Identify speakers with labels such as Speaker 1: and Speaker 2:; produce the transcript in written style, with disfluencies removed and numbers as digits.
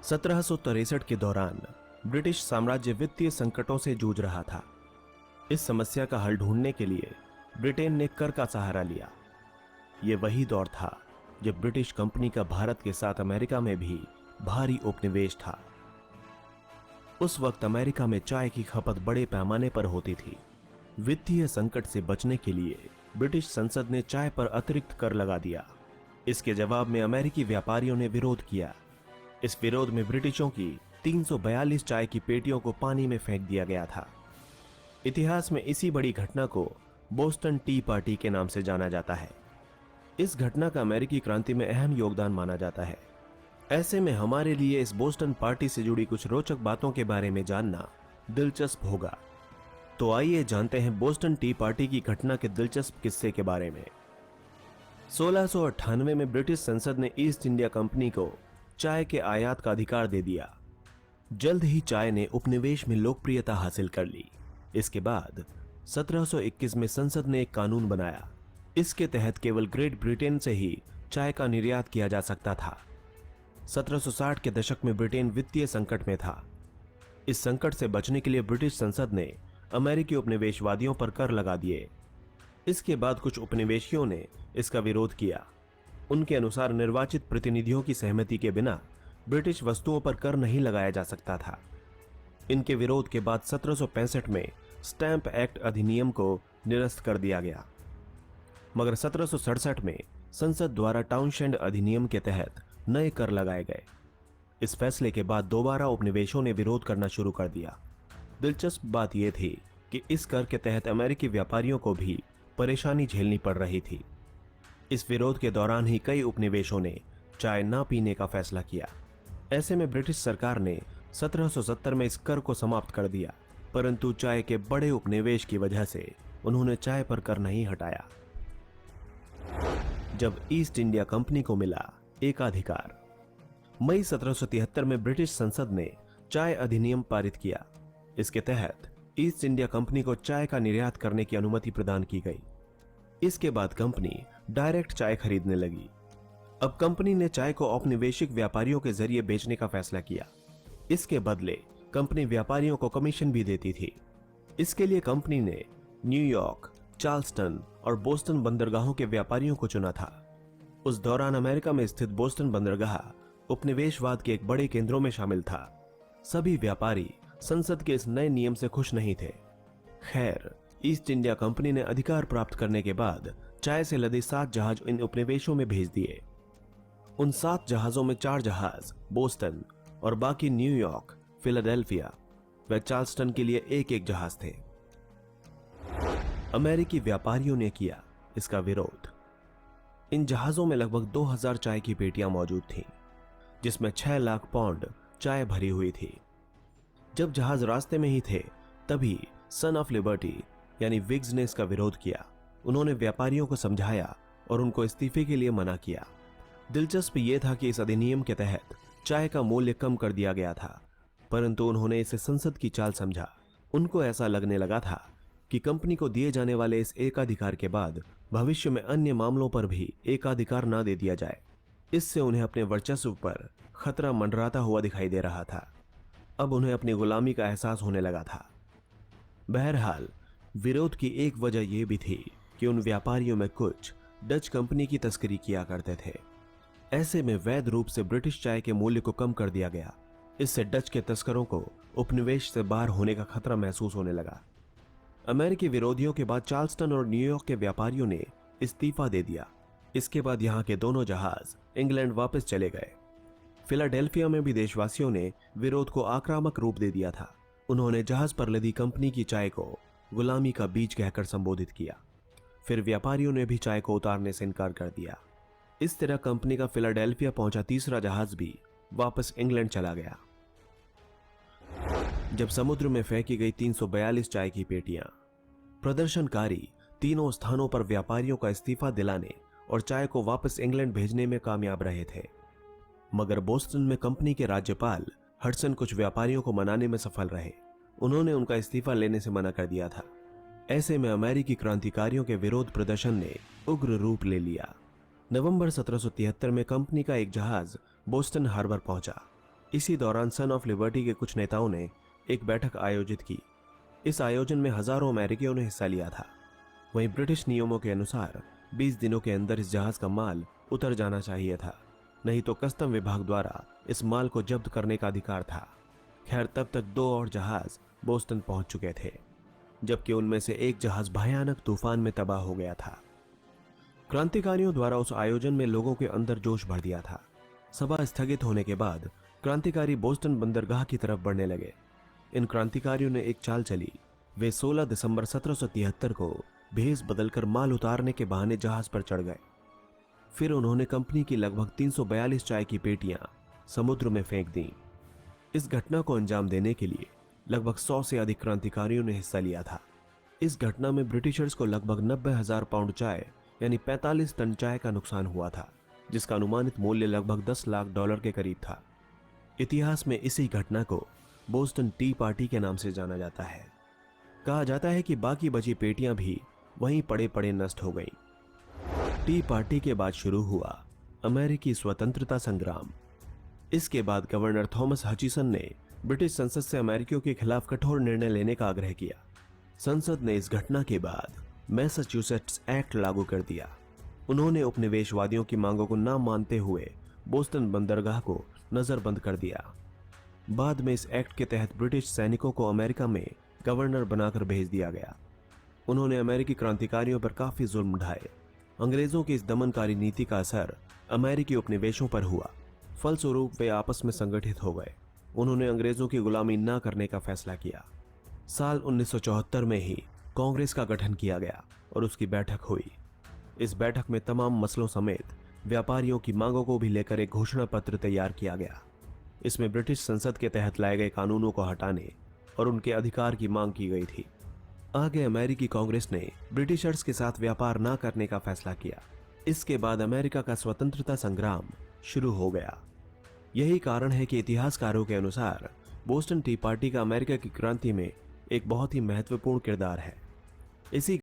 Speaker 1: 1763 के दौरान ब्रिटिश साम्राज्य वित्तीय संकटों से जूझ रहा था। इस समस्या का हल ढूंढने के लिए ब्रिटेन ने कर का सहारा लिया। यह वही दौर था जब ब्रिटिश कंपनी का भारत के साथ अमेरिका में भी भारी उपनिवेश था। उस वक्त अमेरिका में चाय की खपत बड़े पैमाने पर होती थी। वित्तीय संकट से बचने के लिए ब्रिटिश संसद ने चाय पर अतिरिक्त कर लगा दिया। इसके जवाब में अमेरिकी व्यापारियों ने विरोध किया। इस विरोध में ब्रिटिशों की 342 चाय की पेटियों को पानी में फेंक दिया गया था। इतिहास में इसी बड़ी घटना को बोस्टन टी पार्टी के नाम से जाना जाता है। इस घटना का अमेरिकी क्रांति में अहम योगदान माना जाता है। ऐसे में हमारे लिए इस बोस्टन पार्टी से जुड़ी कुछ रोचक बातों के बारे में जानना दिलचस्प होगा। तो आइए जानते हैं बोस्टन टी पार्टी की घटना के दिलचस्प किस्से के बारे में। 1698 में ब्रिटिश संसद ने ईस्ट इंडिया कंपनी को चाय के आयात का अधिकार दे दिया। जल्द ही चाय ने उपनिवेश में लोकप्रियता हासिल कर ली। इसके बाद 1721 में संसद ने एक कानून बनाया। इसके तहत केवल ग्रेट ब्रिटेन से ही चाय का निर्यात किया जा सकता था। 1760 के दशक में ब्रिटेन वित्तीय संकट में था। इस संकट से बचने के लिए ब्रिटिश संसद ने अमेरिकी उपनिवेशवादियों पर कर लगा दिए। इसके बाद कुछ उपनिवेशियों ने इसका विरोध किया। उनके अनुसार निर्वाचित प्रतिनिधियों की सहमति के बिना ब्रिटिश वस्तुओं पर कर नहीं लगाया जा सकता था। इनके विरोध के बाद 1765 में स्टैंप एक्ट अधिनियम को निरस्त कर दिया गया। मगर 1767 में संसद द्वारा टाउनशेंड अधिनियम के तहत नए कर लगाए गए। इस फैसले के बाद दोबारा उपनिवेशों ने विरोध करना शुरू कर दिया। दिलचस्प बात यह थी कि इस कर के तहत अमेरिकी व्यापारियों को भी परेशानी झेलनी पड़ रही थी। इस विरोध के दौरान ही कई उपनिवेशों ने चाय न पीने का फैसला किया। ऐसे में ब्रिटिश सरकार ने 1770 में इस कर को समाप्त कर दिया, परंतु चाय के बड़े उपनिवेश की वजह से उन्होंने चाय पर कर नहीं हटाया। जब ईस्ट इंडिया कंपनी को मिला एकाधिकार, मई 1773 में ब्रिटिश संसद ने चाय अधिनियम पारित किया। इसके तहत ईस्ट इंडिया कंपनी को चाय का निर्यात करने की अनुमति प्रदान की गई। इसके बाद कंपनी डायरेक्ट चाय खरीदने लगी। अब कंपनी ने चाय को औपनिवेशिक व्यापारियों के जरिए बेचने का फैसला किया। इसके बदले कंपनी व्यापारियों को कमीशन भी देती थी। इसके लिए कंपनी ने न्यूयॉर्क, चार्ल्सटन और बोस्टन बंदरगाहों के व्यापारियों को चुना था। उस दौरान अमेरिका में स्थित बोस्टन बंदरगाह उपनिवेशवाद के एक बड़े केंद्रों में शामिल था। सभी व्यापारी संसद के इस नए नियम से खुश नहीं थे। खैर, ईस्ट इंडिया कंपनी ने अधिकार प्राप्त करने के बाद चाय से लदे 7 जहाज इन उपनिवेशों में भेज दिए। उन 7 जहाजों में 4 जहाज बोस्टन और बाकी न्यूयॉर्क, फिलाडेल्फिया व चार्ल्सटन के लिए एक जहाज थे। अमेरिकी व्यापारियों ने किया इसका विरोध। इन जहाजों में लगभग 2000 चाय की पेटियां मौजूद थीं, जिसमें 6 लाख पाउंड चाय भरी हुई थी। जब जहाज रास्ते में ही थे, तभी सन ऑफ लिबर्टी यानी विग्स ने इसका विरोध किया। उन्होंने व्यापारियों को समझाया और उनको इस्तीफे के लिए मना किया। दिलचस्प यह था कि इस अधिनियम के तहत चाय का मूल्य कम कर दिया गया था, परंतु उन्होंने इसे संसद की चाल समझा। उनको ऐसा लगने लगा था कि कंपनी को दिए जाने वाले इस एकाधिकार के बाद भविष्य में अन्य मामलों पर भी एकाधिकार न दे दिया जाए। इससे उन्हें अपने वर्चस्व पर खतरा मंडराता हुआ दिखाई दे रहा था। अब उन्हें अपनी गुलामी का एहसास होने लगा था। बहरहाल, विरोध की एक वजह यह भी थी कि उन व्यापारियों में कुछ डच कंपनी की तस्करी किया करते थे। ऐसे में वैध रूप से ब्रिटिश चाय के मूल्य को कम कर दिया गया। इससे डच के तस्करों को उपनिवेश से बाहर होने का खतरा महसूस होने लगा। अमेरिकी विरोधियों के बाद चार्ल्सटन और न्यूयॉर्क के व्यापारियों ने इस्तीफा दे दिया। इसके बाद यहां के दोनों जहाज इंग्लैंड वापस चले गए। फिलाडेल्फिया में भी देशवासियों ने विरोध को आक्रामक रूप दे दिया था। उन्होंने जहाज पर लदी कंपनी की चाय को गुलामी का बीज कहकर संबोधित किया। फिर व्यापारियों ने भी चाय को उतारने से इनकार कर दिया। इस तरह कंपनी का फिलाडेल्फिया पहुंचा तीसरा जहाज भी वापस इंग्लैंड चला गया। जब समुद्र में फेंकी गई 342 चाय की पेटियां, प्रदर्शनकारी तीनों स्थानों पर व्यापारियों का इस्तीफा दिलाने और चाय को वापस इंग्लैंड भेजने में कामयाब रहे थे। मगर बोस्टन में कंपनी के राज्यपाल हडसन कुछ व्यापारियों को मनाने में सफल रहे। उन्होंने उनका इस्तीफा लेने से मना कर दिया था। ऐसे में अमेरिकी क्रांतिकारियों के विरोध प्रदर्शन ने उग्र रूप ले लिया। नवंबर 1773 में कंपनी का एक जहाज बोस्टन हार्बर पहुंचा। इसी दौरान सन ऑफ लिबर्टी के कुछ नेताओं ने एक बैठक आयोजित की। इस आयोजन में हजारों अमेरिकियों ने हिस्सा लिया था। वहीं ब्रिटिश नियमों के अनुसार 20 दिनों के अंदर इस जहाज का माल उतर जाना चाहिए था, नहीं तो कस्टम विभाग द्वारा इस माल को जब्त करने का अधिकार था। खैर, तब तक 2 और जहाज बोस्टन पहुंच चुके थे, जबकि उनमें से एक जहाज भयानक तूफान में तबाह हो गया था। क्रांतिकारियों द्वारा उस आयोजन में लोगों के अंदर जोश भर दिया था। सभा स्थगित होने के बाद क्रांतिकारी बोस्टन बंदरगाह की तरफ बढ़ने लगे। इन क्रांतिकारियों ने एक चाल चली। वे 16 दिसंबर 1773 को भेष बदलकर माल उतारने के बहाने जहाज पर चढ़ गए। फिर उन्होंने कंपनी की लगभग 342 चाय की पेटियां समुद्र में फेंक दी। इस घटना को अंजाम देने के लिए लगभग 100 से अधिक क्रांतिकारियों ने हिस्सा लिया था। इस घटना में ब्रिटिशर्स को लगभग 90,000 पाउंड चाय यानी 45 टन चाय का नुकसान हुआ था, जिसका अनुमानित मूल्य लगभग 10 लाख डॉलर के करीब था। इतिहास में इसी घटना को बोस्टन टी पार्टी के नाम से जाना जाता है। कहा जाता है कि बाकी बची पेटियां भी वहीं पड़े पड़े नष्ट हो गईं। टी पार्टी के बाद शुरू हुआ अमेरिकी स्वतंत्रता संग्राम। इसके बाद गवर्नर थॉमस हचिसन ने ब्रिटिश संसद से अमेरिकियों के खिलाफ कठोर निर्णय लेने का आग्रह किया। संसद ने इस घटना के बाद मैसाचुसेट्स एक्ट लागू कर दिया। उन्होंने उपनिवेशवादियों की मांगों को न मानते हुए बोस्टन बंदरगाह को नजरबंद कर दिया। बाद में इस एक्ट के तहत ब्रिटिश सैनिकों को अमेरिका में गवर्नर बनाकर भेज दिया गया। उन्होंने अमेरिकी क्रांतिकारियों पर काफी जुल्म ढाए। अंग्रेजों की इस दमनकारी नीति का असर अमेरिकी उपनिवेशों पर हुआ। फलस्वरूप वे आपस में संगठित हो गए। उन्होंने अंग्रेजों की गुलामी न करने का फैसला किया। साल 1974 में ही कांग्रेस का गठन किया गया और उसकी बैठक हुई। इस बैठक में तमाम मसलों समेत व्यापारियों की मांगों को भी लेकर एक घोषणा पत्र तैयार किया गया। इसमें ब्रिटिश संसद के तहत लाए गए कानूनों को हटाने और उनके अधिकार की मांग की गई थी। आगे अमेरिकी कांग्रेस ने ब्रिटिशर्स के साथ व्यापार न करने का फैसला किया। इसके बाद अमेरिका का स्वतंत्रता संग्राम शुरू हो गया। यही कारण है कि इतिहासकारों के अनुसार बोस्टन टी पार्टी का अमेरिका की क्रांति में एक बहुत ही महत्वपूर्ण किरदार है। इसी